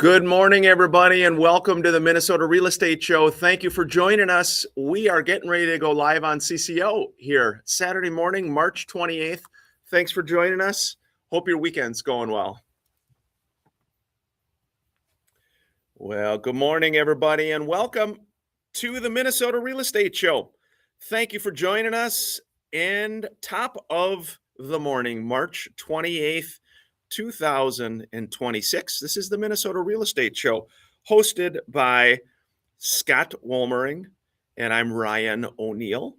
Good morning, everybody, and welcome to the Minnesota Real Estate Show. Thank you for joining us. We are getting ready to go live on CCO here Saturday morning, March 28th. Thanks for joining us. Hope your weekend's going well. Well, good morning, everybody, and welcome to the Minnesota Real Estate Show. Thank you for joining us. And top of the morning, March 28th, 2026. This is the Minnesota Real Estate Show, hosted by Scott Wolmering, and I'm Ryan O'Neill,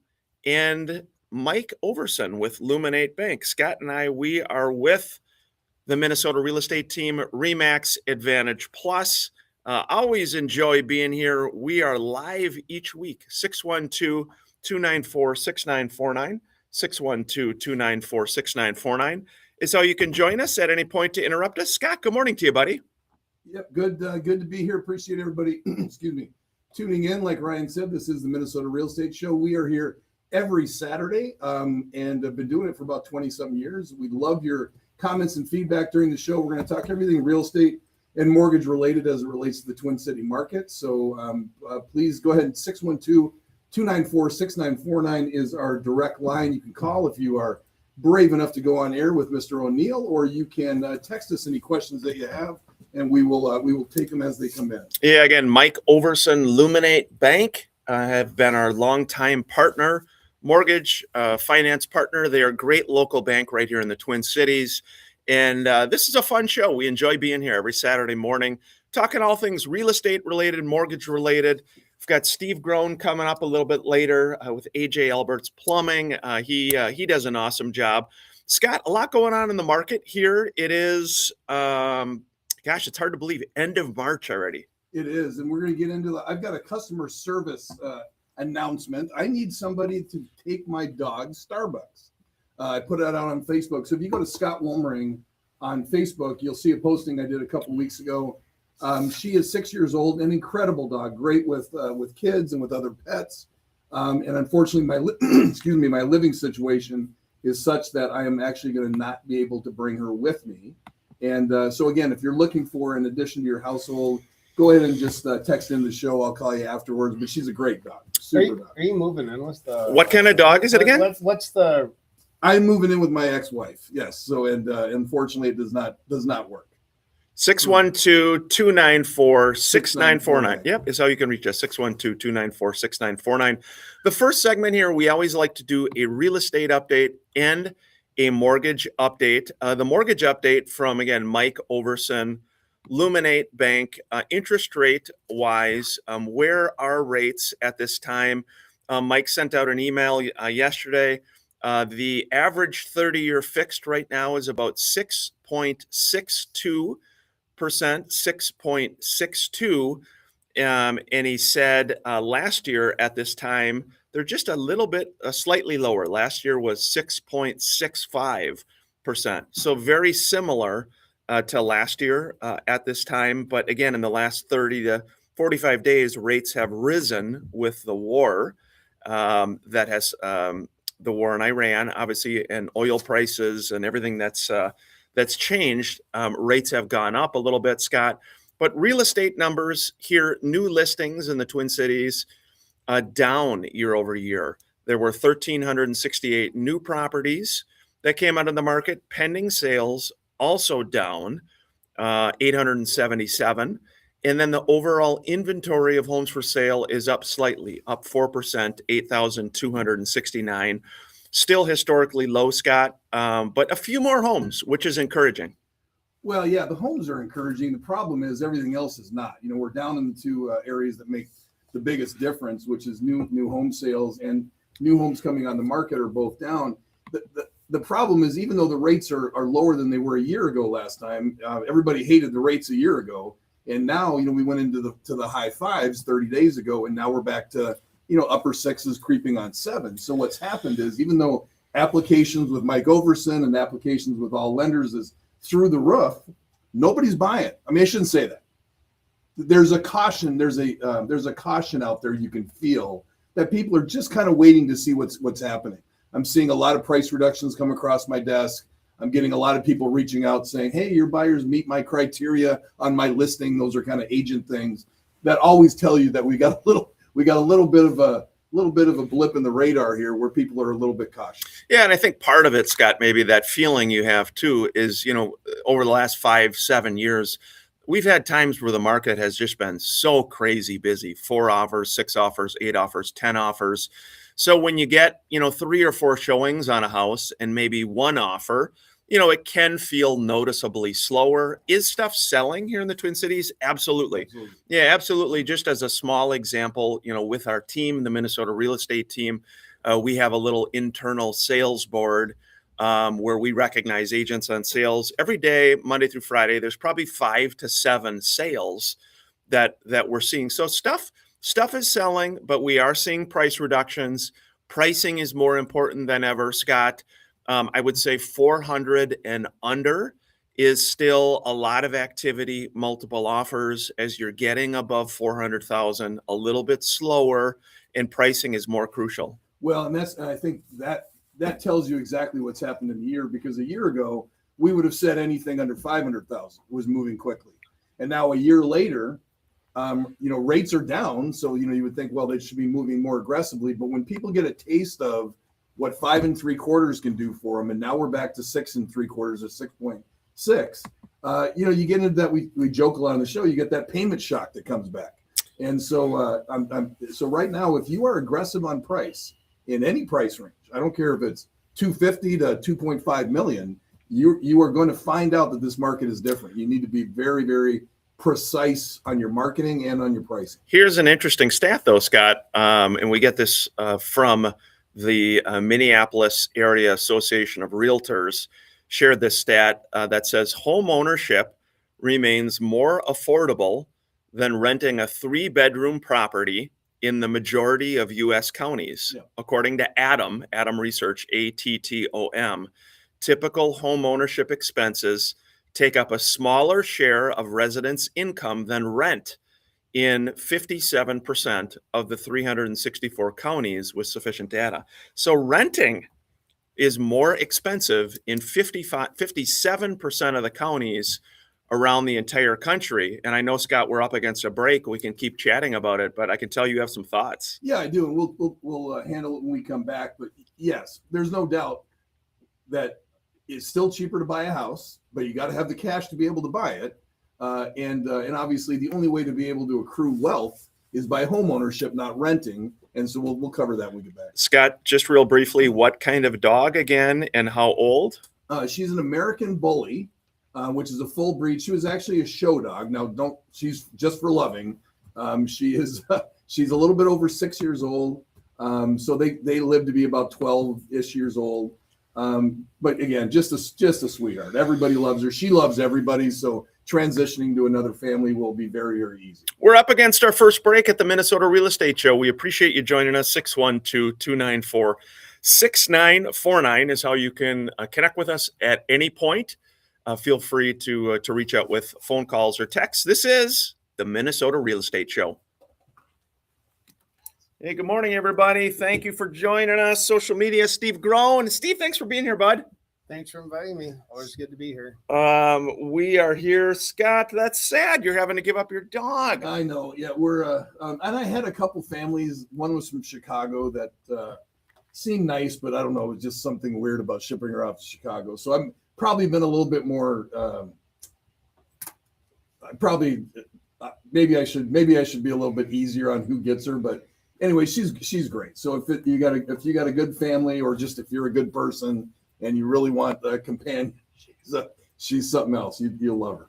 and Mike Overson with Luminate Bank. Scott and I, we are with the Minnesota Real Estate team, RE/MAX Advantage Plus. Always enjoy being here. We are live each week, 612-294-6949, 612-294-6949. Is how you can join us at any point to interrupt us. Scott, good morning to you, buddy. Yep, good to be here. Appreciate everybody, excuse me, tuning in. Like Ryan said, this is the Minnesota Real Estate Show. We are here every Saturday and have been doing it for about 20-something years. We love your comments and feedback during the show. We're going to talk everything real estate and mortgage related as it relates to the Twin City market. So please go ahead and 612-294-6949 is our direct line. You can call if you are brave enough to go on air with Mr. O'Neill, or you can text us any questions that you have, and we will take them as they come in. Yeah, again, Mike Overson, Luminate Bank, have been our longtime partner, mortgage finance partner. They are a great local bank right here in the Twin Cities, and this is a fun show. We enjoy being here every Saturday morning, talking all things real estate related, mortgage related. We've got Steve Groen coming up a little bit later with AJ Alberts Plumbing. He does an awesome job. Scott, a lot going on in the market here. It is, gosh, it's hard to believe, end of March already. It is, and we're going to get into I've got a customer service announcement. I need somebody to take my dog Starbucks. I put that out on Facebook. So if you go to Scott Wolmering on Facebook, you'll see a posting I did a couple weeks ago. She is 6 years old, an incredible dog, great with kids and with other pets. And unfortunately, my living situation is such that I am actually going to not be able to bring her with me. And so again, if you're looking for an addition to your household, go ahead and just text in the show. I'll call you afterwards. But she's a great dog. Super dog. Are you moving in with the? What kind of dog is it again? What's the? I'm moving in with my ex-wife. Yes. So unfortunately, it does not work. 612-294-6949. Yep, is how you can reach us, 612-294-6949. The first segment here, we always like to do a real estate update and a mortgage update. The mortgage update from, again, Mike Overson, Luminate Bank. Interest rate-wise, where are rates at this time? Mike sent out an email yesterday. The average 30-year fixed right now is about 6.62%, 6.62, and he said last year at this time they're just a little bit slightly lower. Last year was 6.65%, so very similar to last year at this time. But again, in the last 30 to 45 days, rates have risen with the war that has the war in Iran, obviously, and oil prices and everything that's changed. Rates have gone up a little bit, Scott. But real estate numbers here, new listings in the Twin Cities, down year over year. There were 1,368 new properties that came out of the market. Pending sales also down, 877. And then the overall inventory of homes for sale is up slightly, up 4%, 8,269. Still historically low, Scott, but a few more homes, which is encouraging. Well, yeah, the homes are encouraging. The problem is everything else is not. You know, we're down in the two areas that make the biggest difference, which is new home sales and new homes coming on the market are both down. The problem is, even though the rates are lower than they were a year ago last time, everybody hated the rates a year ago. And now, you know, we went into the high fives 30 days ago, and now we're back to, you know, upper sixes creeping on 7. So what's happened is, even though applications with Mike Overson and applications with all lenders is through the roof, nobody's buying. I mean, I shouldn't say that. There's a caution. There's a caution out there you can feel that people are just kind of waiting to see what's happening. I'm seeing a lot of price reductions come across my desk. I'm getting a lot of people reaching out saying, hey, your buyers meet my criteria on my listing. Those are kind of agent things that always tell you that we got a little bit of a blip in the radar here where people are a little bit cautious. Yeah, and I think part of it, Scott, maybe that feeling you have too is, over the last 5-7 years, we've had times where the market has just been so crazy busy, 4 offers, 6 offers, 8 offers, 10 offers. So when you get, 3 or 4 showings on a house and maybe 1 offer, it can feel noticeably slower. Is stuff selling here in the Twin Cities? Absolutely. Yeah, absolutely. Just as a small example, with our team, the Minnesota real estate team, we have a little internal sales board where we recognize agents on sales every day, Monday through Friday. There's probably 5 to 7 sales that we're seeing. So stuff is selling, but we are seeing price reductions. Pricing is more important than ever, Scott. I would say 400 and under is still a lot of activity, multiple offers. As you're getting above 400,000, a little bit slower, and pricing is more crucial. Well, and I think that tells you exactly what's happened in the year, because a year ago we would have said anything under 500,000 was moving quickly, and now a year later, rates are down. So you would think, well, they should be moving more aggressively. But when people get a taste of what 5 3/4 can do for them, and now we're back to 6 3/4 or 6.6. You get into that. We joke a lot on the show. You get that payment shock that comes back, and so so right now, if you are aggressive on price in any price range, I don't care if it's 250 to 2.5 million, you are going to find out that this market is different. You need to be very, very precise on your marketing and on your pricing. Here's an interesting stat, though, Scott, and we get this from the Minneapolis Area Association of Realtors. Shared this stat that says home ownership remains more affordable than renting a 3-bedroom property in the majority of U.S. counties. Yeah. According to ATTOM Research, ATTOM, typical home ownership expenses take up a smaller share of residents' income than rent in 57% of the 364 counties with sufficient data. So renting is more expensive in 57% of the counties around the entire country. And I know, Scott, we're up against a break. We can keep chatting about it, but I can tell you have some thoughts. Yeah, I do. And we'll handle it when we come back. But yes, there's no doubt that it's still cheaper to buy a house, but you got to have the cash to be able to buy it. And obviously the only way to be able to accrue wealth is by home ownership, not renting. And so we'll cover that when we get back. Scott, just real briefly, what kind of dog again and how old? She's an American Bully, which is a full breed. She was actually a show dog. Now she's just for loving. She's a little bit over 6 years old. So they live to be about 12-ish years old. But again, just a sweetheart. Everybody loves her. She loves everybody. So transitioning to another family will be very, very easy. We're up against our first break at the Minnesota Real Estate Show. We appreciate you joining us. 612-294-6949 is how you can connect with us at any point. Feel free to reach out with phone calls or texts. This is the Minnesota Real Estate Show. Hey, good morning, everybody. Thank you for joining us. Social media, Steve Groen. Steve, thanks for being here, bud. Thanks for inviting me. Always good to be here. We are here, Scott. That's sad. You're having to give up your dog. I know. Yeah, we're and I had a couple families. One was from Chicago that seemed nice, but I don't know, it was just something weird about shipping her off to Chicago. So I'm probably been a little bit more. Maybe I should be a little bit easier on who gets her, but anyway, she's great. So if you got a good family, or just if you're a good person and you really want a companion, she's something else. You'll love her.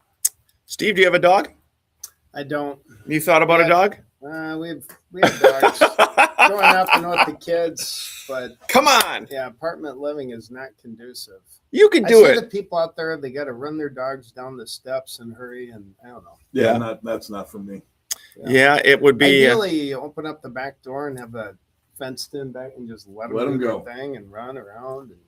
Steve, do you have a dog? I don't. You thought about a dog? We have dogs growing up and with the kids, but come on. Yeah, apartment living is not conducive. You can do it. I see the people out there, they got to run their dogs down the steps and hurry, and I don't know. Yeah, that's not for me. Yeah, it would be. Ideally, open up the back door and have a fenced in back and just let them do their thing and run around and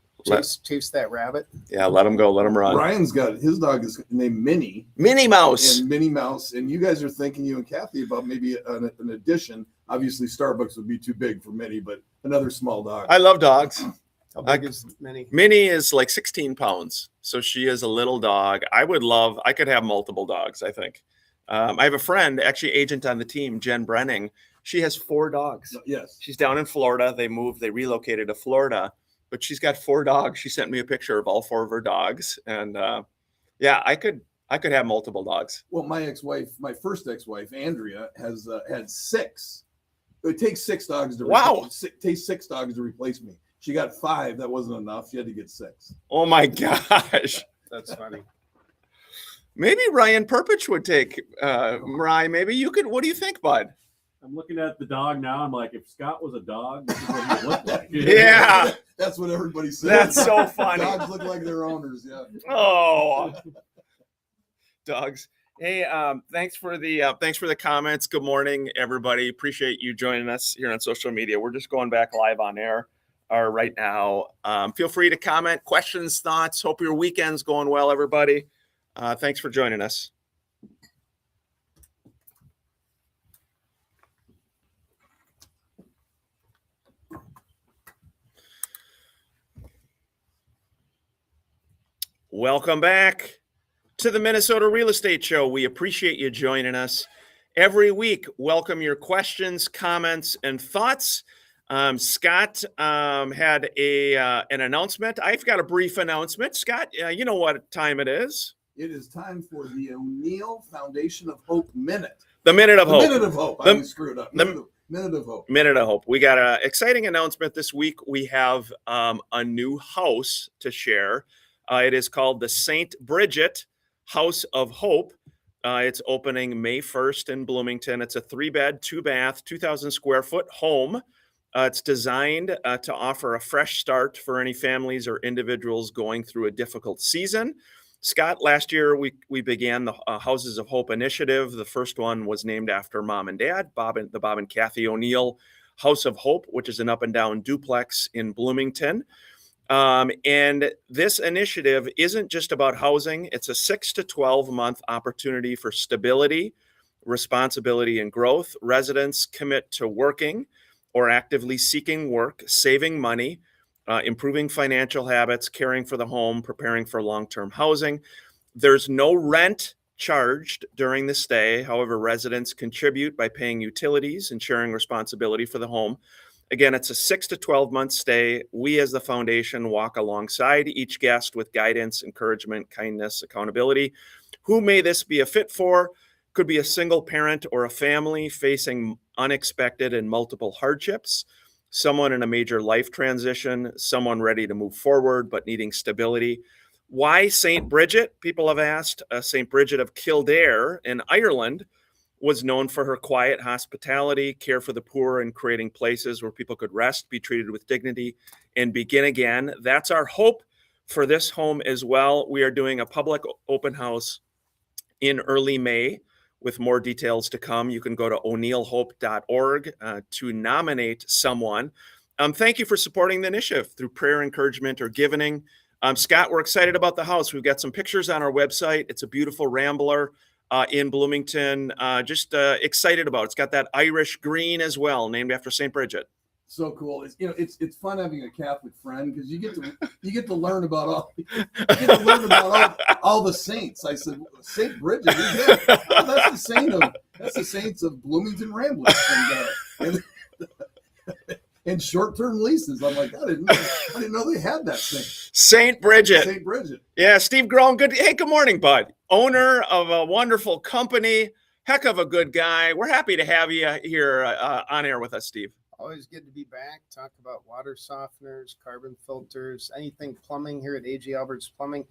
chase that rabbit. Yeah, let them go. Let them run. Ryan's got his dog is named Minnie Mouse. And Minnie Mouse. And you guys are thinking, you and Kathy, about maybe an addition. Obviously, Starbucks would be too big for Minnie, but another small dog. I love dogs. How big is Minnie? Minnie is like 16 pounds. So she is a little dog. I could have multiple dogs, I think. I have a friend, actually agent on the team, Jen Brenning. She has 4 dogs. Yes. She's down in Florida. They relocated to Florida, but she's got 4 dogs. She sent me a picture of all 4 of her dogs. And yeah, I could have multiple dogs. Well, my first ex-wife, Andrea, has had 6. It takes 6 dogs to takes 6 dogs to replace me. She got 5. That wasn't enough. She had to get 6. Oh my gosh. That's funny. Maybe Ryan Perpich would take Ryan. Maybe you could. What do you think, bud? I'm looking at the dog now. I'm like, if Scott was a dog, this is what he would look like. Yeah. That's what everybody says. That's so funny. Dogs look like their owners. Yeah. Oh, dogs. Hey, thanks for the comments. Good morning, everybody. Appreciate you joining us here on social media. We're just going back live on air right now. Feel free to comment, questions, thoughts. Hope your weekend's going well, everybody. Thanks for joining us. Welcome back to the Minnesota Real Estate Show. We appreciate you joining us every week. Welcome your questions, comments, and thoughts. Scott had an announcement. I've got a brief announcement. Scott, you know what time it is. It is time for the O'Neill Foundation of Hope Minute. The Minute of Hope. Minute of Hope. I screwed up. Minute of Hope. Minute of Hope. We got an exciting announcement this week. We have a new house to share. It is called the St. Bridget House of Hope. It's opening May 1st in Bloomington. It's a 3-bed, 2-bath, 2,000 square foot home. It's designed to offer a fresh start for any families or individuals going through a difficult season. Scott, last year we began the Houses of Hope initiative. The first one was named after mom and dad, Bob and Kathy O'Neill House of Hope, which is an up and down duplex in Bloomington. And this initiative isn't just about housing. It's a 6 to 12 month opportunity for stability, responsibility, and growth. Residents commit to working or actively seeking work, saving money, improving financial habits, caring for the home, preparing for long-term housing. There's no rent charged during the stay. However, residents contribute by paying utilities and sharing responsibility for the home. Again, it's a 6 to 12 month stay. We as the foundation walk alongside each guest with guidance, encouragement, kindness, accountability. Who may this be a fit for? Could be a single parent or a family facing unexpected and multiple hardships, someone in a major life transition, someone ready to move forward but needing stability. Why St. Bridget? People have asked. St. Bridget of Kildare in Ireland was known for her quiet hospitality, care for the poor, and creating places where people could rest, be treated with dignity, and begin again. That's our hope for this home as well. We are doing a public open house in early May with more details to come. You can go to o'neillhope.org to nominate someone. Thank you for supporting the initiative through prayer, encouragement, or giving. Scott, we're excited about the house. We've got some pictures on our website. It's a beautiful Rambler in Bloomington. Just excited about it. It's got that Irish green as well, named after St. Bridget. So cool. It's fun having a Catholic friend because you get to learn about all the saints. I said, St. Bridget, that's the saints of Bloomington Ramblers and short-term leases. I'm like, I didn't know they had that thing. St. Bridget. St. Bridget. Yeah, Steve Groen. Good. Hey, good morning, bud. Owner of a wonderful company. Heck of a good guy. We're happy to have you here on air with us, Steve. Always good to be back. Talk about water softeners, carbon filters, anything plumbing here at AG Alberts Plumbing.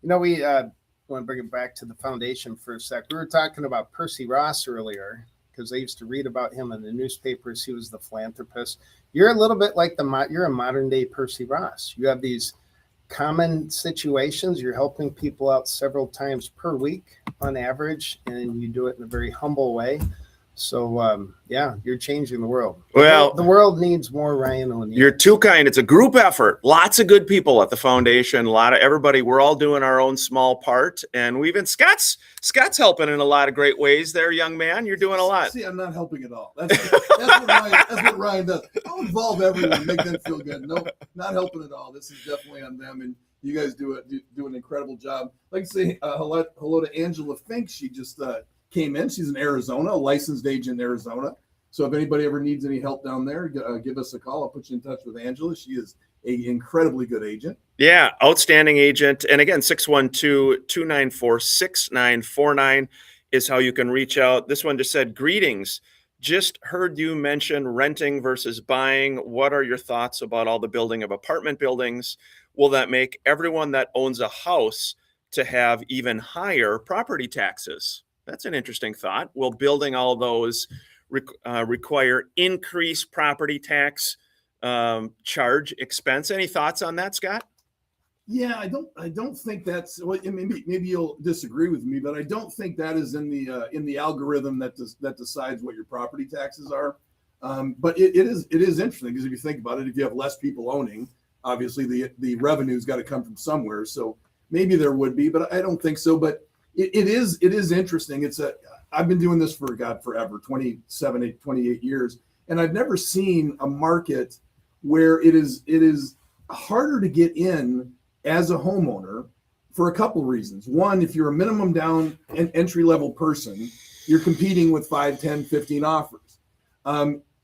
You know, we want to bring it back to the foundation for a sec. We were talking about Percy Ross earlier because I used to read about him in the newspapers. He was the philanthropist. You're a little bit like you're a modern day Percy Ross. You have these common situations. You're helping people out several times per week on average, and you do it in a very humble way. So yeah, you're changing the world. Well, The world needs more Ryan O'Neill. You're too kind. It's a group effort. Lots of good people at the foundation. A lot of everybody. We're all doing our own small part, and we even Scott's helping in a lot of great ways. There, young man, you're doing a lot. See, I'm not helping at all. That's what Ryan does. I'll involve everyone, make them feel good. No, not helping at all. This is definitely on them, and you guys do an incredible job. Like to say hello to Angela Fink. She just came in. She's in Arizona, a licensed agent in Arizona. So if anybody ever needs any help down there, give us a call. I'll put you in touch with Angela. She is an incredibly good agent. Yeah, outstanding agent. And again, 612-294-6949 is how you can reach out. This one just said, greetings. Just heard you mention renting versus buying. What are your thoughts about all the building of apartment buildings? Will that make everyone that owns a house to have even higher property taxes? That's an interesting thought. Will building all those require increased property tax charge expense? Any thoughts on that, Scott? Yeah, I don't think that's well. Maybe you'll disagree with me, but I don't think that is in the algorithm that decides what your property taxes are. But it is interesting because if you think about it, if you have less people owning, obviously the revenue's got to come from somewhere. So maybe there would be, but I don't think so. But it is interesting. I've been doing this for forever, 28 years, and I've never seen a market where it is harder to get in as a homeowner for a couple of reasons. One, if you're a minimum down and entry level person, you're competing with 5, 10, 15 offers.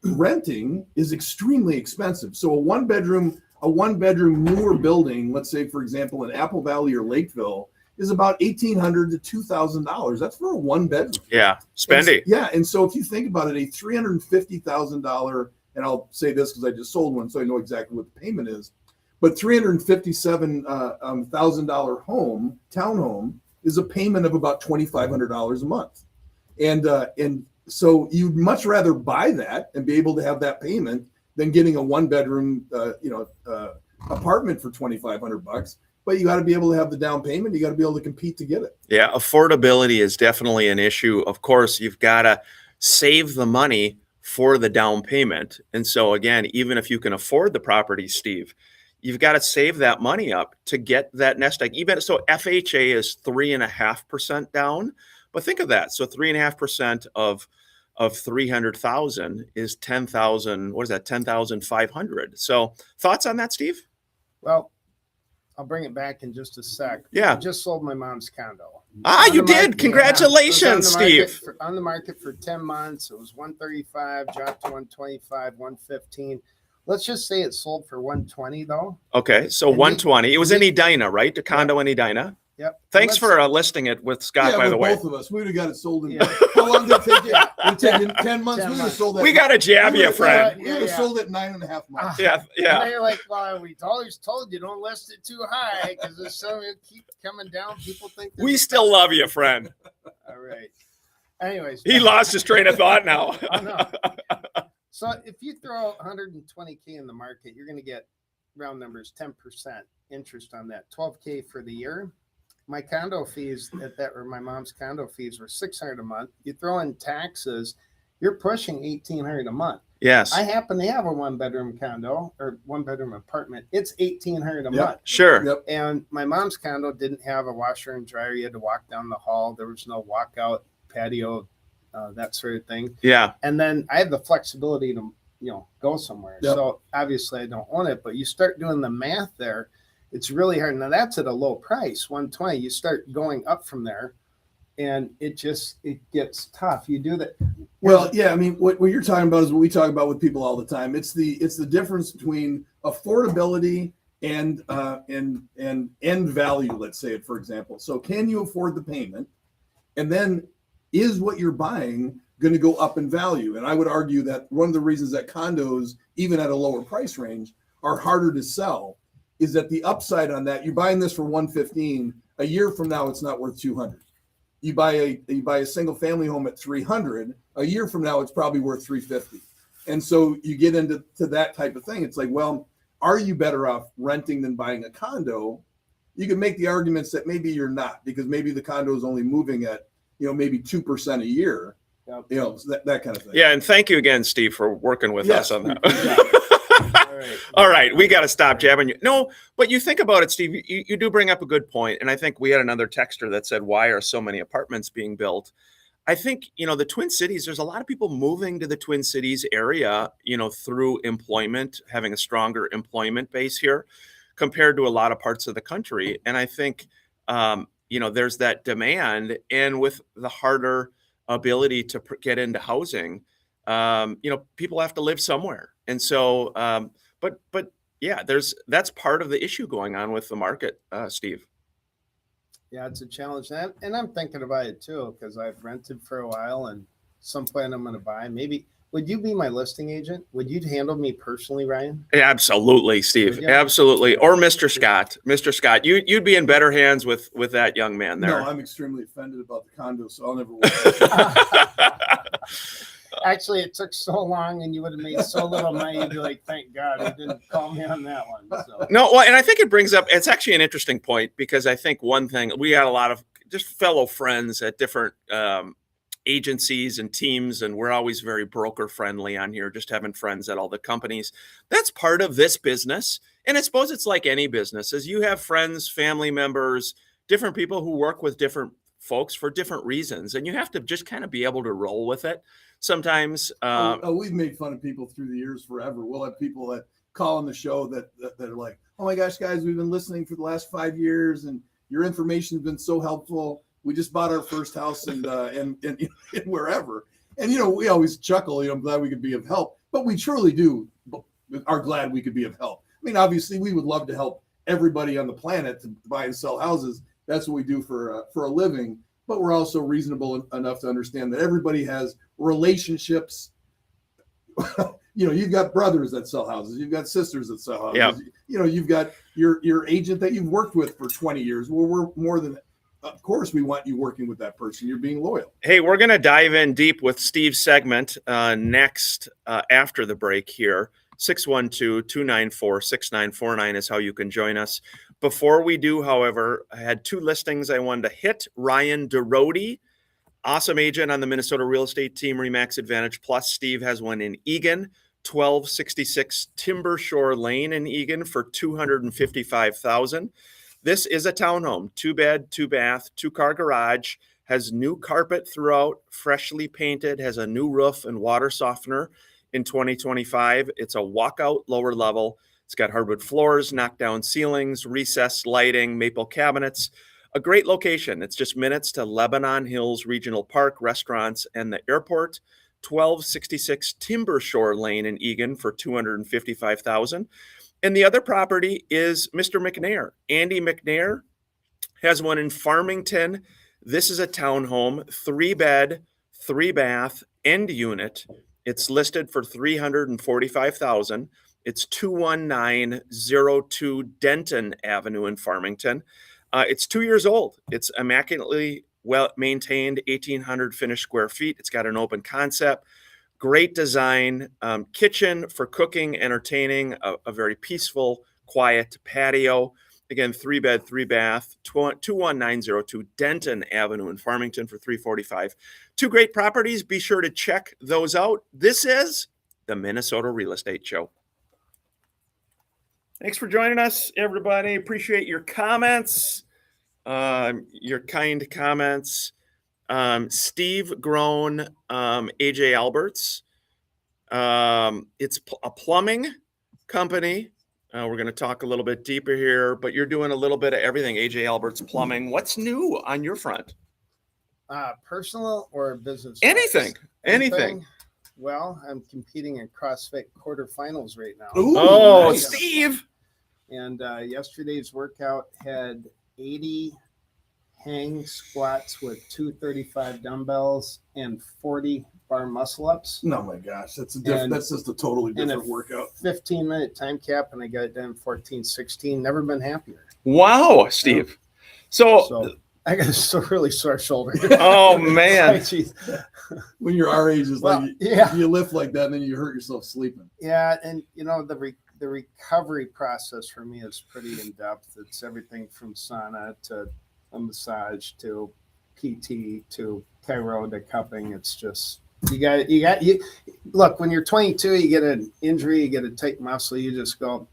Renting is extremely expensive. So a one bedroom newer building, let's say for example in Apple Valley or Lakeville, is about $1,800 to $2,000. That's for a one bedroom. Yeah, spendy. And so if you think about it, a $350,000, and I'll say this because I just sold one, so I know exactly what the payment is. But $357,000 townhome is a payment of about $2,500 a month, and so you'd much rather buy that and be able to have that payment than getting a one bedroom apartment for $2,500. But you got to be able to have the down payment. You got to be able to compete to get it. Yeah, affordability is definitely an issue. Of course, you've got to save the money for the down payment. And so again, even if you can afford the property, Steve, you've got to save that money up to get that nest egg. Even so, FHA is 3.5% down. But think of that. So 3.5% of 300,000 is 10,000. What is that? 10,500. So thoughts on that, Steve? Well, I'll bring it back in just a sec. Yeah. I just sold my mom's condo. You did. Congratulations, Steve. On the market for 10 months. It was 135, dropped to 125, 115. Let's just say it sold for 120 though. Okay, so 120. It was in Edina, right? The condo in Edina. Yep. Thanks for listing it with Scott, by the way. Both of us, we would have got it sold in. How long did it take you? It taken 10 months. 10 We would have sold that. We got to jab you, friend. We would have sold it in 9.5 months. Yeah. And they're like, well, we always told you don't list it too high because there's some that keep coming down. People think We still love you, friend. All right. Anyways, He lost his train of thought now. Oh, no. So if you throw 120K in the market, you're going to get round numbers 10% interest on that, 12K for the year. My condo fees my mom's condo fees were $600 a month. You throw in taxes, you're pushing $1,800 a month. Yes. I happen to have a one bedroom condo or one bedroom apartment. It's $1,800 a month. Sure. Yep. And my mom's condo didn't have a washer and dryer. You had to walk down the hall. There was no walkout patio, that sort of thing. Yeah. And then I have the flexibility to, go somewhere. Yep. So obviously I don't own it, but you start doing the math there. It's really hard. Now that's at a low price, 120. You start going up from there and it gets tough. You do that. Well, yeah, I mean, what you're talking about is what we talk about with people all the time. It's the difference between affordability and end value. Let's say it, for example. So can you afford the payment? And then is what you're buying going to go up in value? And I would argue that one of the reasons that condos, even at a lower price range, are harder to sell is that the upside on that, you're buying this for 115, a year from now, it's not worth 200. You buy a single family home at 300, a year from now, it's probably worth 350. And so you get into that type of thing. It's like, well, are you better off renting than buying a condo? You can make the arguments that maybe you're not, because maybe the condo is only moving at, maybe 2% a year. Yep. You know, so that kind of thing. Yeah, and thank you again, Steve, for working with Yes, us on we that. All right. All right, we got to stop jabbing you. No, but you think about it, Steve. You do bring up a good point, and I think we had another texter that said, "Why are so many apartments being built?" I think the Twin Cities. There's a lot of people moving to the Twin Cities area, through employment, having a stronger employment base here, compared to a lot of parts of the country. And I think there's that demand, and with the harder ability to get into housing, people have to live somewhere, and so but yeah, that's part of the issue going on with the market, Steve. Yeah, it's a challenge. And I'm thinking about it too, because I've rented for a while and some point I'm going to buy. Maybe, would you be my listing agent? Would you handle me personally, Ryan? Absolutely, Steve. Would you? Absolutely. Or Mr. Scott. Mr. Scott, you'd be in better hands with that young man there. No, I'm extremely offended about the condo, so I'll never work. Actually, it took so long and you would have made so little money. You'd be like, thank God he didn't call me on that one. So. No, well, and I think it's actually an interesting point, because I think one thing, we had a lot of just fellow friends at different agencies and teams, and we're always very broker friendly on here, just having friends at all the companies. That's part of this business. And I suppose it's like any business, as you have friends, family members, different people who work with different folks for different reasons, and you have to just kind of be able to roll with it. Sometimes we've made fun of people through the years forever. We'll have people that call on the show that are like, "Oh my gosh, guys, we've been listening for the last 5 years, and your information has been so helpful. We just bought our first house and wherever." And we always chuckle. I'm glad we could be of help, but we truly are glad we could be of help. I mean, obviously, we would love to help everybody on the planet to buy and sell houses. That's what we do for a living. But we're also reasonable enough to understand that everybody has relationships. You've got brothers that sell houses. You've got sisters that sell houses. Yeah. You've got your agent that you've worked with for 20 years. Well, we're more than that. Of course, we want you working with that person. You're being loyal. Hey, we're going to dive in deep with Steve's segment next after the break here. 612-294-6949 is how you can join us. Before we do, however, I had two listings I wanted to hit. Ryan DeRody, awesome agent on the Minnesota real estate team, Remax Advantage Plus. Steve has one in Eagan, 1266 Timber Shore Lane in Eagan for $255,000. This is a townhome, 2-bed, 2-bath, 2-car garage, has new carpet throughout, freshly painted, has a new roof and water softener in 2025. It's a walkout lower level. It's got hardwood floors, knockdown ceilings, recessed lighting, maple cabinets. A great location. It's just minutes to Lebanon Hills Regional Park, restaurants, and the airport. 1266 Timber Shore Lane in Eagan for $255,000. And the other property is Mr. McNair. Andy McNair has one in Farmington. This is a townhome, 3-bed, 3-bath, end unit. It's listed for $345,000. It's 21902 Denton Avenue in Farmington. It's 2 years old. It's immaculately well maintained, 1,800 finished square feet. It's got an open concept, great design, kitchen for cooking, entertaining, a very peaceful, quiet patio. Again, 3-bed, 3-bath, 21902 Denton Avenue in Farmington for $345,000. Two great properties. Be sure to check those out. This is the Minnesota Real Estate Show. Thanks for joining us, everybody. Appreciate your comments, your kind comments. Steve Grown, AJ Alberts. It's a plumbing company. We're going to talk a little bit deeper here, but you're doing a little bit of everything. AJ Alberts Plumbing. What's new on your front? Personal or business? Anything. Anything. Well, I'm competing in CrossFit quarterfinals right now. Ooh, Oh, nice. Steve. And yesterday's workout had 80 hang squats with 235 dumbbells and 40 bar muscle ups. Oh my gosh, that's And- that's just a totally and different a workout. 15-minute time cap, and I got it done in 14:16. Never been happier. Wow, Steve. So, So I got a really sore shoulder. oh man. Jeez. When you're our age, it's Well, like yeah. you lift like that, and then you hurt yourself sleeping. Yeah, and the recovery process for me is pretty in depth. It's everything from sauna to a massage to PT to Cairo to cupping. It's just you look, when you're 22, you get an injury, you get a tight muscle, you just go,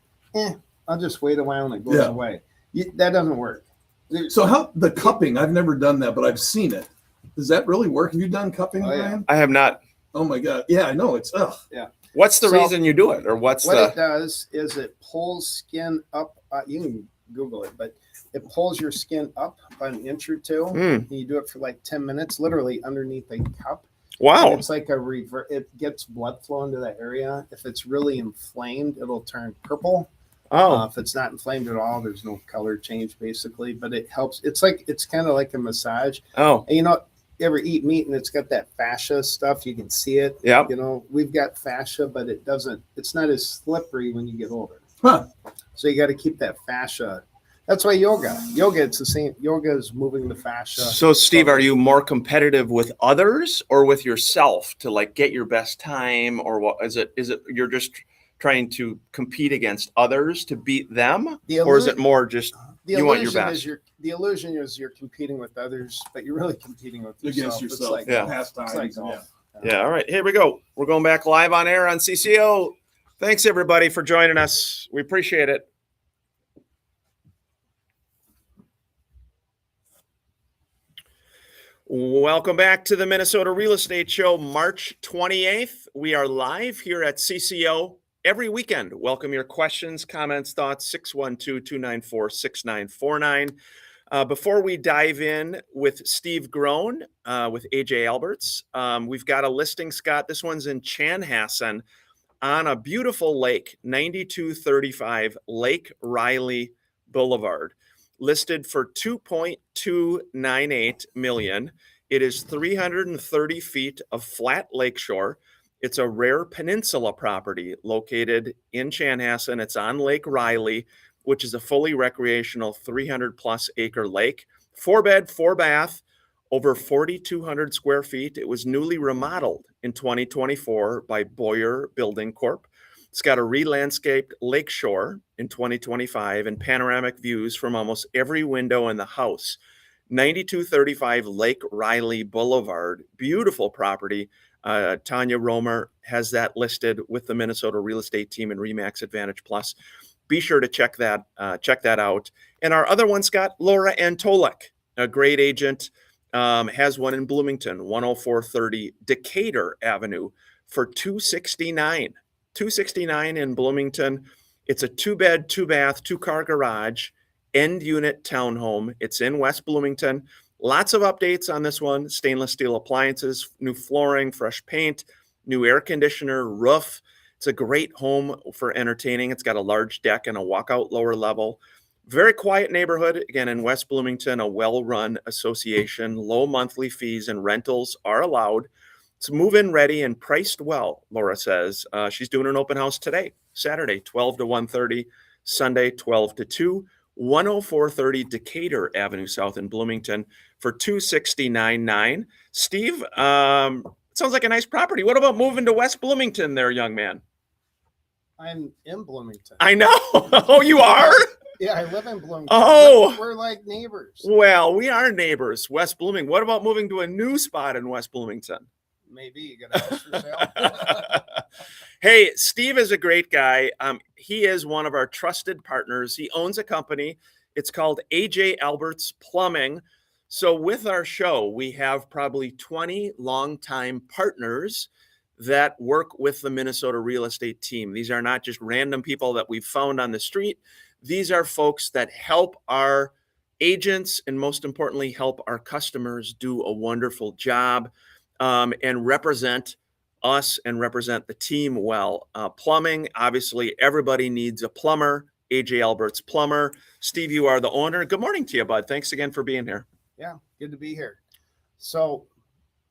I'll just wait a while and it goes away. That doesn't work. So how the cupping? I've never done that, but I've seen it. Does that really work? Have you done cupping, Brian? I have not. Oh my God. Yeah, I know. It's What's the So, reason you do it, or what it does is it pulls skin up. You can Google it, but it pulls your skin up about an inch or two. And you do it for like 10 minutes, literally underneath a cup. Wow. It's like it gets blood flow into that area. If it's really inflamed, it'll turn purple. If it's not inflamed at all, there's no color change basically, but it helps. It's kind of like a massage. Oh. And you ever eat meat and it's got that fascia stuff? You can see it. Yeah. We've got fascia, but it's not as slippery when you get older. Huh. So you got to keep that fascia. That's why yoga, it's the same. Yoga is moving the fascia. So Steve, are you more competitive with others or with yourself to like get your best time, or what is it you're just trying to compete against others to beat them, or is it more just you want your best? The illusion is you're competing with others, but you're really competing with yourself. Against yourself. It's like, Pastimes. it's like golf. Yeah. All right. Here we go. We're going back live on air on CCO. Thanks everybody for joining us. We appreciate it. Welcome back to the Minnesota Real Estate Show, March 28th. We are live here at CCO every weekend. Welcome your questions, comments, thoughts, 612-294-6949. Before we dive in with Steve Groen with AJ Alberts, we've got a listing, Scott. This one's in Chanhassen on a beautiful lake, 9235 Lake Riley Boulevard. Listed for $2.298 million. It is 330 feet of flat lakeshore. It's a rare peninsula property located in Chanhassen. It's on Lake Riley, which is a fully recreational 300 plus acre lake. 4-bed, 4-bath, over 4,200 square feet. It was newly remodeled in 2024 by Boyer Building Corp. It's got a re-landscaped lakeshore in 2025 and panoramic views from almost every window in the house. 9235 Lake Riley Boulevard. Beautiful property. Tanya Romer has that listed with the Minnesota real estate team and RE/MAX Advantage Plus. Be sure to check that out. And our other one, Scott, Laura Antolek, a great agent, has one in Bloomington, 10430 Decatur Avenue for $269. $269 in Bloomington. It's a 2-bed, 2-bath, 2-car garage, end unit townhome. It's in West Bloomington. Lots of updates on this one. Stainless steel appliances, new flooring, fresh paint, new air conditioner, roof. It's a great home for entertaining. It's got a large deck and a walkout lower level. Very quiet neighborhood. Again, in West Bloomington, a well-run association. Low monthly fees and rentals are allowed. It's move-in ready and priced well, Laura says. She's doing an open house today, Saturday, 12 to 1:30, Sunday, 12 to 2, 10430 Decatur Avenue South in Bloomington for $269.9. Steve, sounds like a nice property. What about moving to West Bloomington there, young man? I'm in Bloomington. I know. Oh, you are? Yeah, I live in Bloomington. Oh. We're like neighbors. Well, we are neighbors, West Bloomington. What about moving to a new spot in West Bloomington? Maybe you got a house for sale. Hey, Steve is a great guy. He is one of our trusted partners. He owns a company. It's called AJ Alberts Plumbing. So with our show, we have probably 20 longtime partners that work with the Minnesota real estate team. These are not just random people that we've found on the street. These are folks that help our agents and most importantly, help our customers do a wonderful job. And represent us and represent the team well. Plumbing, obviously, everybody needs a plumber. AJ Alberts Plumber. Steve, you are the owner. Good morning to you, bud. Thanks again for being here. Yeah, good to be here. So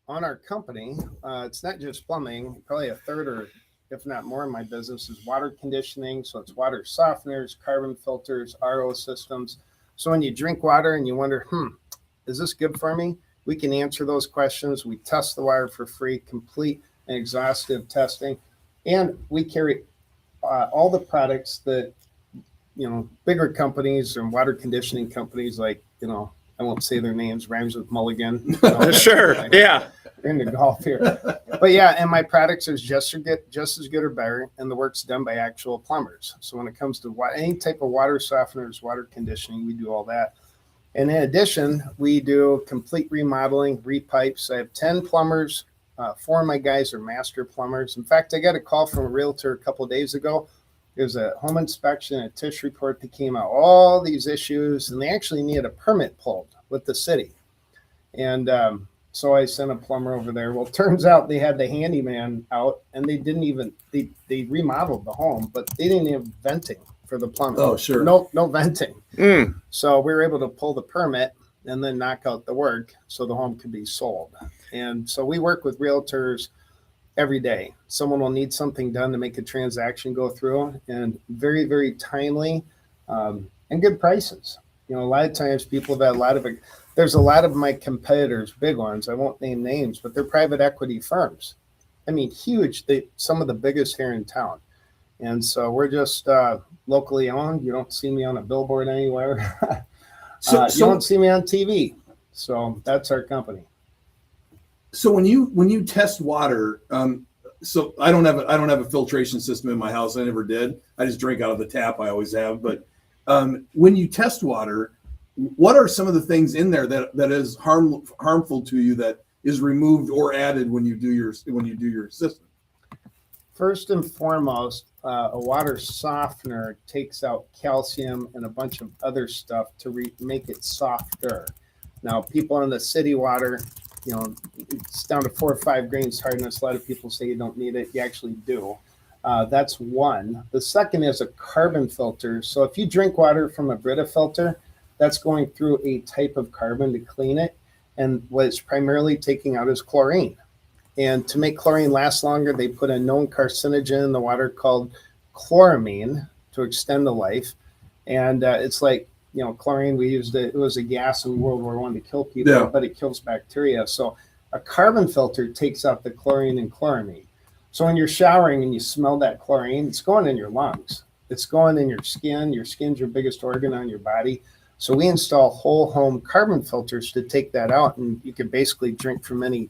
on our company, it's not just plumbing. Probably a third or if not more in my business is water conditioning. So it's water softeners, carbon filters, RO systems. So when you drink water and you wonder, is this good for me? We can answer those questions. We test the water for free, complete and exhaustive testing. And we carry all the products that, bigger companies and water conditioning companies like, I won't say their names, rhymes with Mulligan. Sure. Yeah. We're into golf here. But yeah, and my products is just as good or better, and the work's done by actual plumbers. So when it comes to any type of water softeners, water conditioning, we do all that. And in addition, we do complete remodeling, repipes. I have 10 plumbers. 4 of my guys are master plumbers. In fact, I got a call from a realtor a couple of days ago. There's a home inspection, a TISH report that came out, all these issues, and they actually needed a permit pulled with the city. And so I sent a plumber over there. Well, it turns out they had the handyman out, and they didn't even, they remodeled the home, but they didn't have venting for the plumbing. Oh, sure. No venting. Mm. So we were able to pull the permit and then knock out the work so the home could be sold. And so we work with realtors every day. Someone will need something done to make a transaction go through, and very, very timely and good prices. You know, a lot of times people have had there's a lot of my competitors, big ones, I won't name names, but they're private equity firms. I mean, huge, some of the biggest here in town. And so we're just locally owned. You don't see me on a billboard anywhere. You don't see me on TV. So that's our company. So when you test water, so I don't have a filtration system in my house. I never did. I just drink out of the tap. I always have. But when you test water, what are some of the things in there that is harmful to you that is removed or added when you do your system? First and foremost, a water softener takes out calcium and a bunch of other stuff to make it softer. Now, people in the city water, you know, it's down to 4 or 5 grains hardness. A lot of people say you don't need it. You actually do. That's one. The second is a carbon filter. So if you drink water from a Brita filter, that's going through a type of carbon to clean it. And what it's primarily taking out is chlorine. And to make chlorine last longer, they put a known carcinogen in the water called chloramine to extend the life. And it's like, you know, chlorine, we used it was a gas in World War I to kill people, but it kills bacteria. So a carbon filter takes out the chlorine and chloramine. So when you're showering and you smell that chlorine, it's going in your lungs. It's going in your skin. Your skin's your biggest organ on your body. So we install whole home carbon filters to take that out, and you can basically drink from any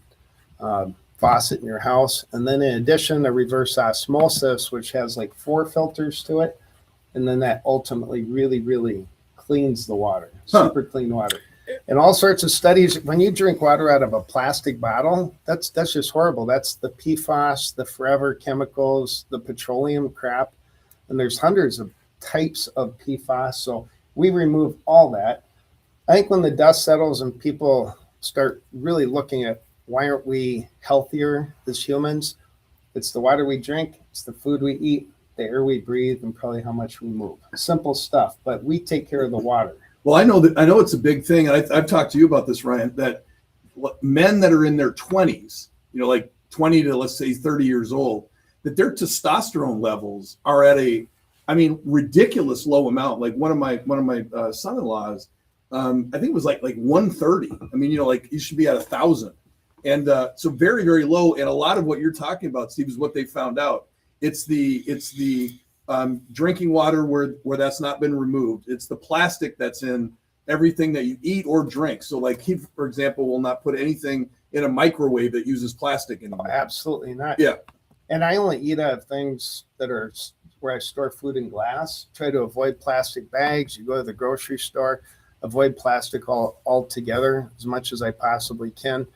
faucet in your house. And then in addition, a reverse osmosis, which has like 4 filters to it. And then that ultimately really, really cleans the water, super clean water. And all sorts of studies, when you drink water out of a plastic bottle, that's just horrible. That's the PFAS, the forever chemicals, the petroleum crap. And there's hundreds of types of PFAS. So we remove all that. I think when the dust settles and people start really looking at why aren't we healthier as humans, it's the water we drink, it's the food we eat, the air we breathe, and probably how much we move. Simple stuff, but we take care of the water. Well, I know it's a big thing, and I've talked to you about this, Ryan, that men that are in their 20s, you know, like 20 to let's say 30 years old, that their testosterone levels are at ridiculous low amount. Like one of my son-in-laws, I think it was like 130. I mean, you know, like you should be at 1,000, and so very, very low. And a lot of what you're talking about, Steve, is what they found out. It's the drinking water where that's not been removed. It's the plastic that's in everything that you eat or drink. So like he, for example, will not put anything in a microwave that uses plastic anymore. Oh, absolutely not. Yeah. And I only eat out of things that are where I store food in glass. Try to avoid plastic bags. You go to the grocery store, avoid plastic altogether as much as I possibly can.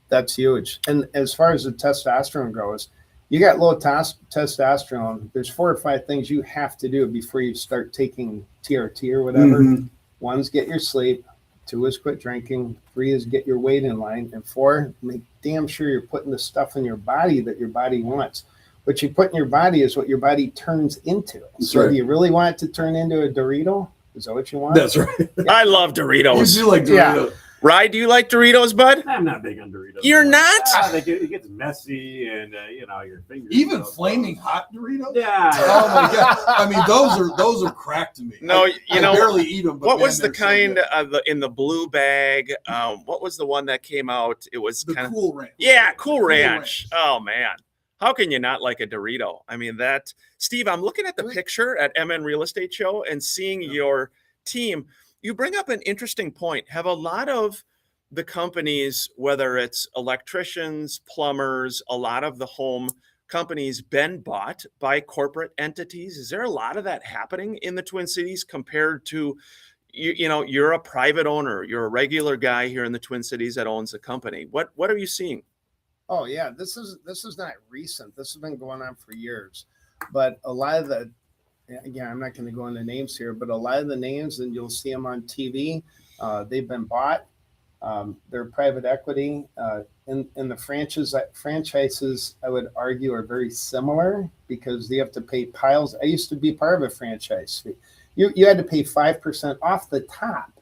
That's huge. And as far as the testosterone goes, you got low testosterone. There's 4 or 5 things you have to do before you start taking TRT or whatever. Mm-hmm. 1 is get your sleep. 2 is quit drinking. 3 is get your weight in line. And 4, make damn sure you're putting the stuff in your body that your body wants. What you put in your body is what your body turns into. That's so right. Do you really want it to turn into a Dorito? Is that what you want? That's right. I love Doritos. You do like Doritos. Yeah. Rye, do you like Doritos, bud? I'm not big on Doritos. You're not? It gets messy, and your fingers. Even flaming hot Doritos. Yeah. Oh my god! I mean, those are crack to me. No, I barely eat them. But what man, was the they're so kind good. of in the blue bag? What was the one that came out? It was The kind of Cool Ranch. yeah, Cool Ranch. Ranch. Oh man, how can you not like a Dorito? I mean, Steve, I'm looking at the picture at MN Real Estate Show and seeing your team. you bring up an interesting point. Have a lot of the companies, whether it's electricians, plumbers, a lot of the home companies, been bought by corporate entities? Is there a lot of that happening in the Twin Cities compared to, you're a private owner, you're a regular guy here in the Twin Cities that owns a company. What are you seeing? Oh yeah, this is not recent. This has been going on for years. But a lot of the, again, I'm not going to go into names here, but a lot of the names, and you'll see them on TV, they've been bought. They're private equity. In the franchises, I would argue, are very similar because they have to pay piles. I used to be part of a franchise fee. You had to pay 5% off the top.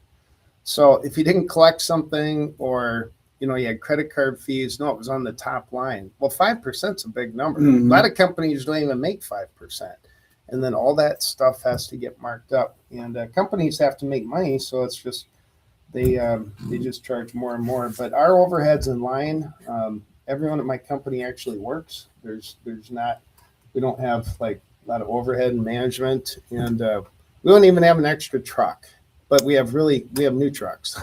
So if you didn't collect something, or you had credit card fees, no, it was on the top line. Well, 5% is a big number. Mhm. A lot of companies don't even make 5%. And then all that stuff has to get marked up. And companies have to make money, so it's just they just charge more and more. But our overhead's in line. Everyone at my company actually works. There's not, we don't have like a lot of overhead and management, and we don't even have an extra truck. But we have new trucks.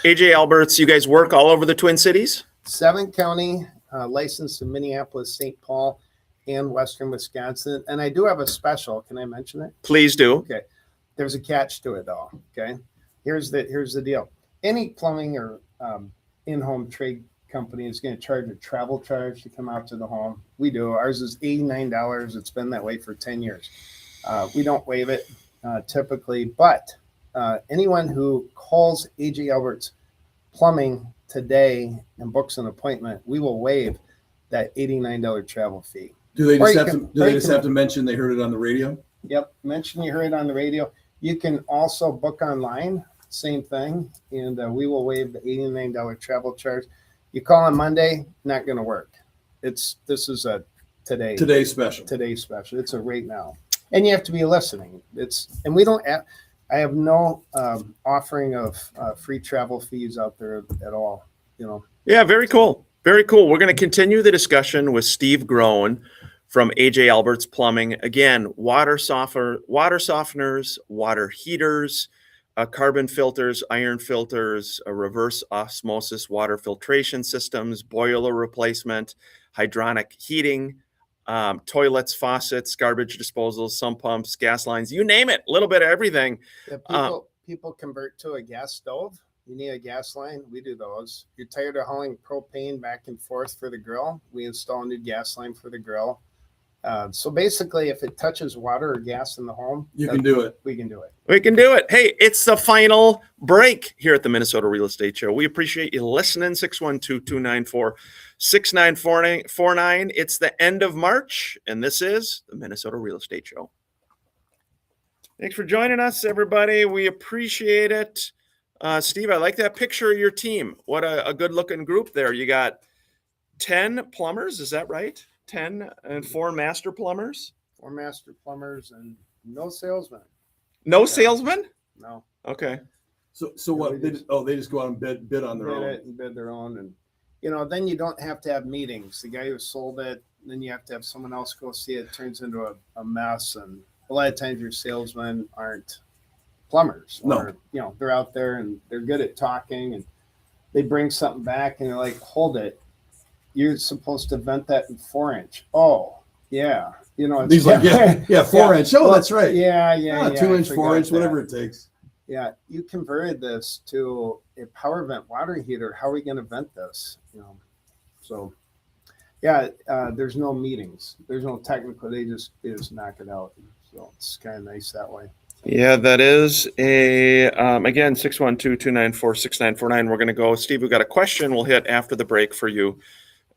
AJ Alberts, you guys work all over the Twin Cities? 7 county, licensed in Minneapolis, St. Paul, and Western Wisconsin. And I do have a special. Can I mention it? Please do. Okay. There's a catch to it, though. Okay. Here's the deal. Any plumbing or in-home trade company is going to charge a travel charge to come out to the home. We do. Ours is $89. It's been that way for 10 years. We don't waive it typically, but anyone who calls AJ Alberts Plumbing today and books an appointment, we will waive that $89 travel fee. Do they Or just you have can- to? Do or they you just can- have to mention they heard it on the radio? Yep. Mention you heard it on the radio. You can also book online, same thing, and we will waive the $89 travel charge. You call on Monday, not going to work. This is a Today's special. today's special. It's a right now, and you have to be listening. And we don't. I have no offering of free travel fees out there at all. Yeah, very cool. Very cool. We're going to continue the discussion with Steve Groen from AJ Alberts Plumbing. Again, water softeners, water heaters, carbon filters, iron filters, reverse osmosis water filtration systems, boiler replacement, hydronic heating, toilets, faucets, garbage disposals, sump pumps, gas lines, you name it, a little bit of everything. People convert to a gas stove. You need a gas line. We do those. You're tired of hauling propane back and forth for the grill. We install a new gas line for the grill. So basically, if it touches water or gas in the home, You can do it. we can do it. We can do it. Hey, it's the final break here at the Minnesota Real Estate Show. We appreciate you listening. 612-294-6949. It's the end of March, and this is the Minnesota Real Estate Show. Thanks for joining us, everybody. We appreciate it. Steve, I like that picture of your team. What a good-looking group there. You got 10 plumbers, is that right? 10 and 4 master plumbers? 4 master plumbers and no salesmen. No salesmen? No. Okay. So what? They just go out and bid on their Bid own. it and bid their own, and then you don't have to have meetings. The guy who sold it, then you have to have someone else go see it. It turns into a mess, and a lot of times your salesmen aren't plumbers. Or, they're out there and they're good at talking, and they bring something back and they're like, hold it, you're supposed to vent that in 4-inch. Oh yeah, it's, He's like, yeah, 4-inch. Oh, Well, that's right. yeah, 2-inch, I 4-inch, forgot whatever that. it takes. Yeah, you converted this to a power vent water heater. How are we going to vent this? So yeah, there's no meetings. There's no technical. They just knock it out. So it's kind of nice that way. Yeah, that is again, 612-294-6949. We're going to go. Steve, we've got a question we'll hit after the break for you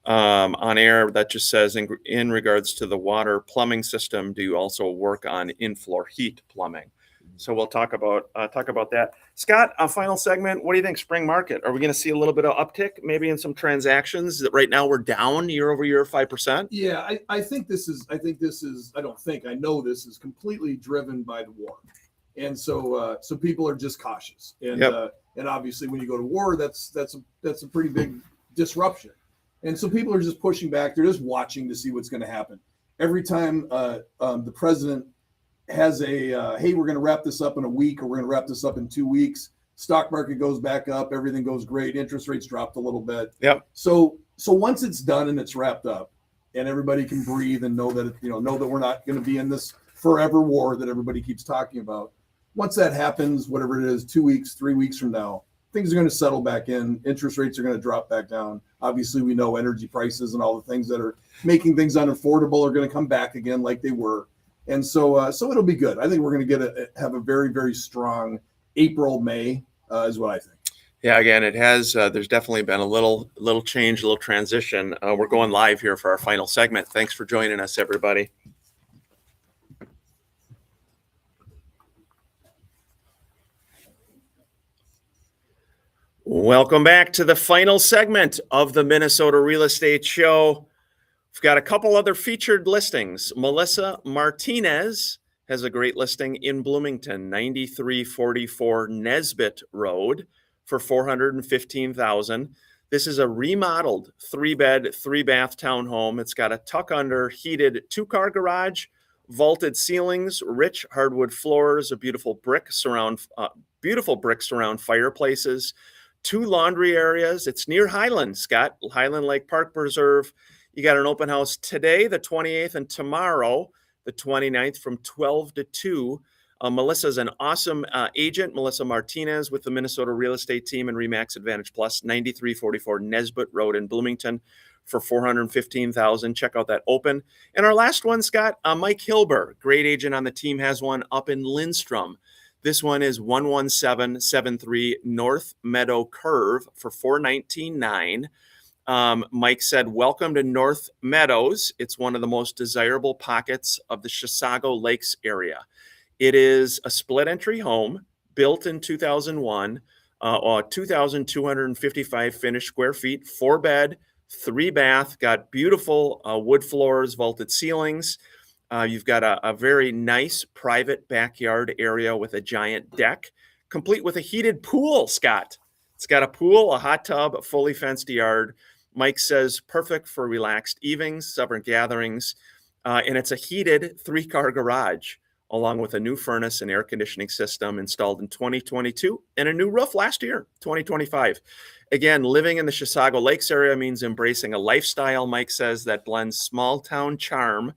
on air that just says, in regards to the water plumbing system, do you also work on in-floor heat plumbing? So we'll talk about that. Scott, a final segment. What do you think? Spring market. Are we going to see a little bit of uptick, maybe in some transactions that right now we're down year over year 5%? Yeah, I know this is completely driven by the war. And so people are just cautious. And and obviously when you go to war, that's a pretty big disruption. And so people are just pushing back. They're just watching to see what's going to happen. Every time the president has a hey, we're going to wrap this up in a week, or we're going to wrap this up in 2 weeks. Stock market goes back up, everything goes great, interest rates dropped a little bit. Yep. So once it's done and it's wrapped up, and everybody can breathe and know that know that we're not going to be in this forever war that everybody keeps talking about. Once that happens, whatever it is, 2 weeks, 3 weeks from now, things are going to settle back in. Interest rates are going to drop back down. Obviously, we know energy prices and all the things that are making things unaffordable are going to come back again like they were. And so it'll be good. I think we're going to have a very, very strong April, May is what I think. Yeah, again, it has. There's definitely been a little change, a little transition. We're going live here for our final segment. Thanks for joining us, everybody. Welcome back to the final segment of the Minnesota Real Estate Show. We've got a couple other featured listings. Melissa Martinez has a great listing in Bloomington, 9344 Nesbitt Road for $415,000. This is a remodeled 3-bed, 3-bath townhome. It's got a tuck under heated 2-car garage, vaulted ceilings, rich hardwood floors, a beautiful brick surround fireplaces, 2 laundry areas. It's near Highland, Scott, Highland Lake Park Preserve. You got an open house today, the 28th, and tomorrow, the 29th, from 12 to 2. Melissa's an awesome agent, Melissa Martinez, with the Minnesota Real Estate Team and RE/MAX Advantage Plus, 9344 Nesbitt Road in Bloomington for $415,000. Check out that open. And our last one, Scott, Mike Hilber, great agent on the team, has one up in Lindstrom. This one is 11773 North Meadow Curve for $419,900. Mike said, welcome to North Meadows. It's one of the most desirable pockets of the Chisago Lakes area. It is a split entry home built in 2001, 2,255 finished square feet, 4-bed, 3-bath, got beautiful wood floors, vaulted ceilings. You've got a very nice private backyard area with a giant deck, complete with a heated pool, Scott. It's got a pool, a hot tub, a fully fenced yard. Mike says perfect for relaxed evenings, summer gatherings, and it's a heated 3-car garage, along with a new furnace and air conditioning system installed in 2022 and a new roof last year, 2025. Again, living in the Chisago Lakes area means embracing a lifestyle, Mike says, that blends small town charm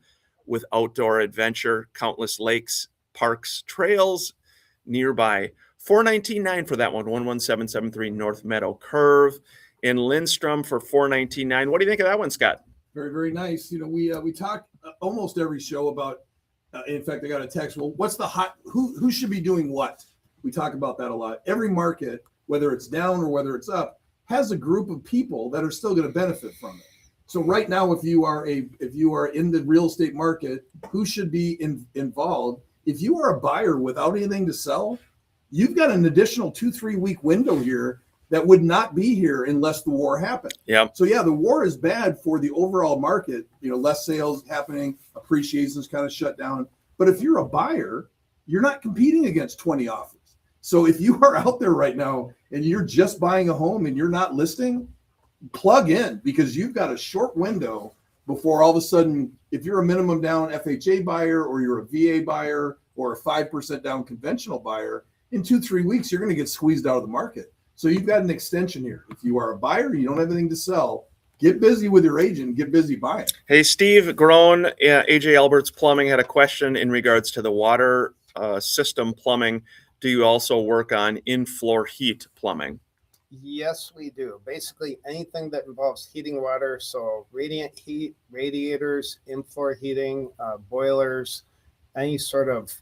with outdoor adventure, countless lakes, parks, trails nearby. $419,900 for that one, 11773 North Meadow Curve in Lindstrom for $419,900. What do you think of that one, Scott? Very, very nice. We talk almost every show about, in fact, I got a text, well, what's the who should be doing what? We talk about that a lot. Every market, whether it's down or whether it's up, has a group of people that are still going to benefit from it. So right now, if you are in the real estate market, who should be involved? If you are a buyer without anything to sell, you've got an additional 2-3 week window here that would not be here unless the war happened. Yeah. So yeah, the war is bad for the overall market. Less sales happening, appreciation's kind of shut down. But if you're a buyer, you're not competing against 20 offers. So if you are out there right now and you're just buying a home and you're not listing, plug in, because you've got a short window before all of a sudden, if you're a minimum down FHA buyer or you're a VA buyer or a 5% down conventional buyer, in 2-3 weeks, you're going to get squeezed out of the market. So you've got an extension here. If you are a buyer, you don't have anything to sell, get busy with your agent, get busy buying. Hey, Steve Grown, AJ Alberts Plumbing had a question in regards to the water system plumbing. Do you also work on in-floor heat plumbing? Yes, we do. Basically, anything that involves heating water, so radiant heat, radiators, in-floor heating, boilers, any sort of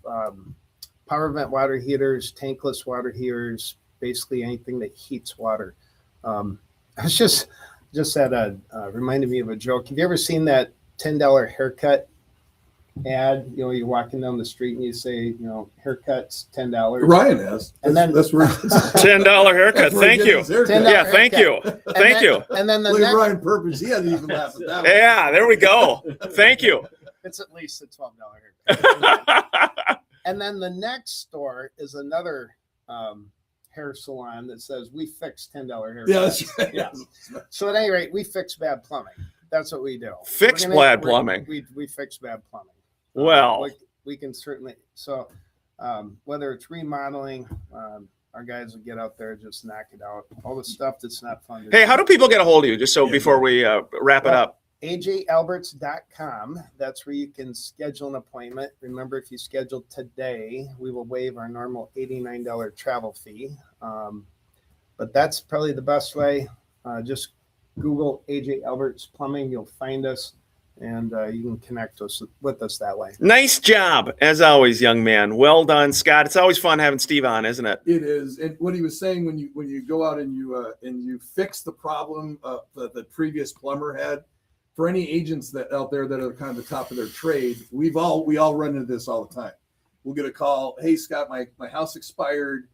power vent water heaters, tankless water heaters, basically anything that heats water. I was just reminded me of a joke. Have you ever seen that $10 haircut ad? You're walking down the street and you say, haircuts $10. Ryan has. And then that's where $10 haircut. Thank you. $10 Yeah, thank you. Thank you. And then the Look at next, Ryan Purpose. He hasn't even laughed at that one. Yeah, there we go. Thank you. it's at least a $12 haircut. And then the next store is another hair salon that says we fix $10 haircuts. Yeah, that's right. Yeah. So at any rate, we fix bad plumbing. That's what we do. Fix bad plumbing. We fix bad plumbing. Well, we can certainly. So whether it's remodeling, our guys will get out there and just knock it out. All the stuff that's not fun. Hey, how do people get a hold of you? Just so Yeah, before we wrap it Well, up. AJAlberts.com. That's where you can schedule an appointment. Remember, if you schedule today, we will waive our normal $89 travel fee. But that's probably the best way. Just Google AJ Alberts Plumbing. You'll find us, and you can connect us with us that way. Nice job, as always, young man. Well done, Scott. It's always fun having Steve on, isn't it? It is, and what he was saying, when you go out and you fix the problem that the previous plumber had, for any agents that out there that are kind of the top of their trade, we all run into this all the time. We'll get a call, hey Scott, my house expired,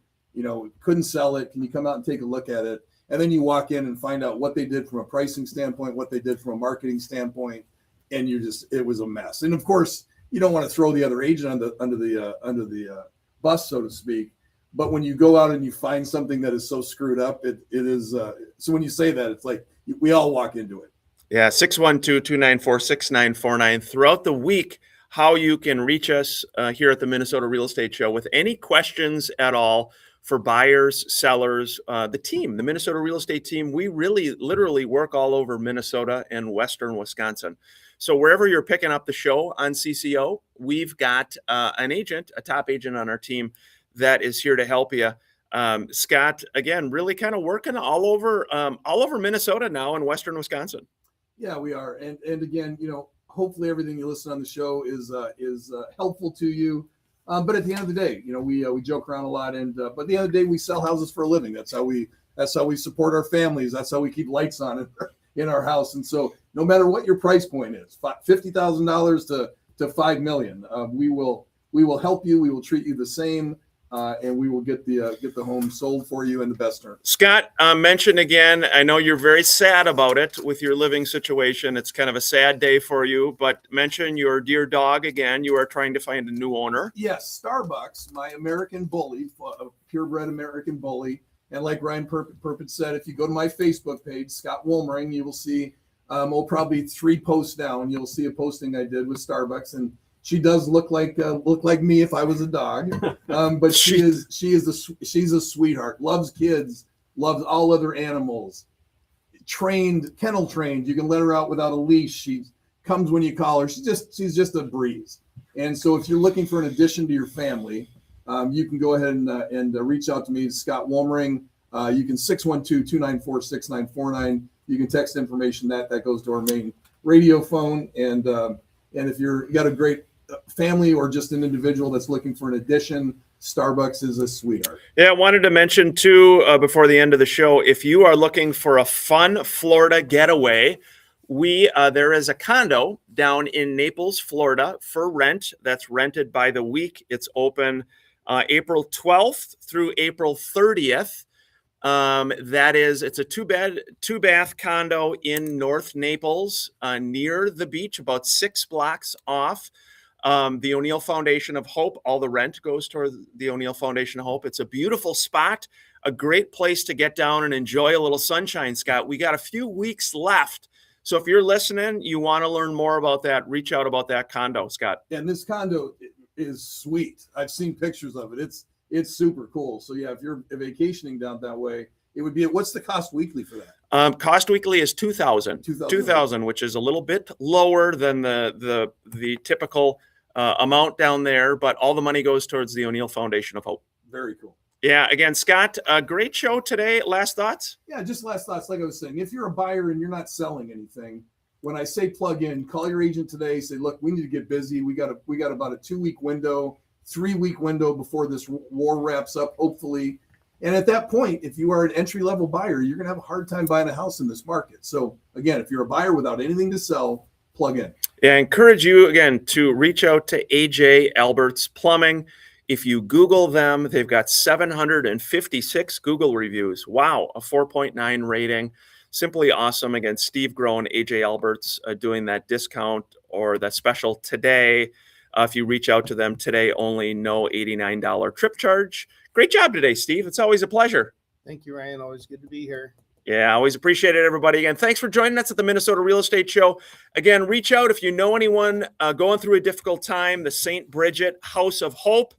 couldn't sell it. Can you come out and take a look at it? And then you walk in and find out what they did from a pricing standpoint, what they did from a marketing standpoint, and it was a mess. And of course, you don't want to throw the other agent under the bus, so to speak. But when you go out and you find something that is so screwed up, it is. So when you say that, it's like we all walk into it. Yeah, 612-294-6949. Throughout the week, how you can reach us here at the Minnesota Real Estate Show with any questions at all for buyers, sellers, the team, the Minnesota Real Estate team. We really literally work all over Minnesota and Western Wisconsin. So wherever you're picking up the show on CCO, we've got an agent, a top agent on our team that is here to help you. Scott, again, really kind of working all over Minnesota now and Western Wisconsin. Yeah, we are. And again, hopefully everything you listen on the show is helpful to you. But at the end of the day, we joke around a lot, but at the end of the day, we sell houses for a living. That's how we support our families. That's how we keep lights on in our house. And so no matter what your price point is, $50,000 to $5 million, we will help you. We will treat you the same. And we will get the home sold for you in the best terms. Scott, mention again, I know you're very sad about it with your living situation. It's kind of a sad day for you, but mention your dear dog again. You are trying to find a new owner. Yes, Starbucks, my American bully, a purebred American bully. And like Ryan Perpet said, if you go to my Facebook page, Scott Wolmering, you will see, probably 3 posts down, you'll see a posting I did with Starbucks, and she does look like me if I was a dog, but she's a sweetheart. Loves kids, loves all other animals. Kennel trained. You can let her out without a leash. She comes when you call her. She's just a breeze. And so if you're looking for an addition to your family, you can go ahead and reach out to me, Scott Wolmering. You can 612-294-6949. You can text information that goes to our main radio phone. And if you got a great family or just an individual that's looking for an addition, Starbucks is a sweetheart. Yeah, I wanted to mention too, before the end of the show, if you are looking for a fun Florida getaway, there is a condo down in Naples, Florida for rent that's rented by the week. It's open April 12th through April 30th. It's a two bath condo in North Naples, near the beach, about 6 blocks off. The O'Neill Foundation of Hope. All the rent goes toward the O'Neill Foundation of Hope. It's a beautiful spot, a great place to get down and enjoy a little sunshine, Scott. We got a few weeks left. So if you're listening, you want to learn more about that, reach out about that condo, Scott. And this condo is sweet. I've seen pictures of it. It's super cool. So yeah, if you're vacationing down that way, it would be, what's the cost weekly for that? Cost weekly is $2,000, which is a little bit lower than the typical amount down there, but all the money goes towards the O'Neill Foundation of Hope. Very cool. Yeah. Again, Scott, a great show today. Last thoughts? Yeah, just last thoughts. Like I was saying, if you're a buyer and you're not selling anything, when I say plug in, call your agent today. Say, look, we need to get busy. We got about a 2-week window, 3-week window before this war wraps up, hopefully. And at that point, if you are an entry-level buyer, you're going to have a hard time buying a house in this market. So again, if you're a buyer without anything to sell, plug in. Yeah, I encourage you again to reach out to AJ Alberts Plumbing. If you Google them, they've got 756 Google reviews. Wow, a 4.9 rating. Simply awesome. Again, Steve Groen, AJ Alberts, doing that discount or that special today. If you reach out to them today, only no $89 trip charge. Great job today, Steve. It's always a pleasure. Thank you, Ryan. Always good to be here. Yeah, always appreciate it, everybody. Again, thanks for joining us at the Minnesota Real Estate Show. Again, reach out if you know anyone going through a difficult time. The St. Bridget House of Hope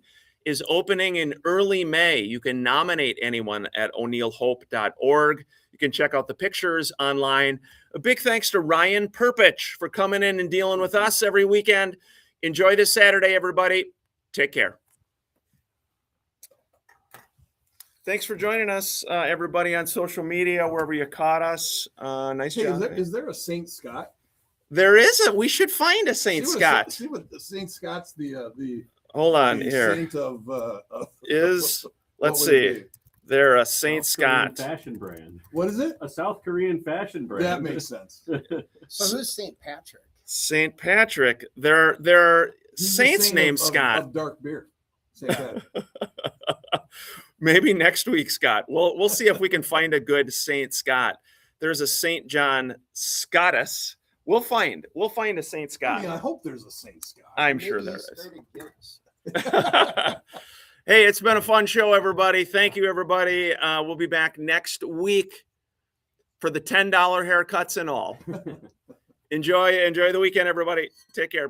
is opening in early May. You can nominate anyone at o'neillhope.org. You can check out the pictures online. A big thanks to Ryan Perpich for coming in and dealing with us every weekend. Enjoy this Saturday, everybody. Take care. Thanks for joining us, everybody on social media, wherever you caught us. Nice Hey, job. is there a Saint Scott? There is we should find a Saint Scott. See what the Saint Scott's the Hold on the here. saint of Is what let's would see. it be? They're a Saint South Korean Scott. fashion brand. What is it? A South Korean fashion brand. That makes sense. So who's St. Patrick? Saint Patrick. They're He's the saints saint named of Scott. of dark beer. Saint Patrick. Maybe next week, Scott. We'll see if we can find a good Saint Scott. There's a Saint John Scotus. We'll find a Saint I Scott. mean, I hope there's a Saint Scott. I'm Maybe sure he there is. started Guinness. Hey, it's been a fun show, everybody. Thank you, everybody. We'll be back next week for the $10 haircuts and all. Enjoy the weekend, everybody. Take care.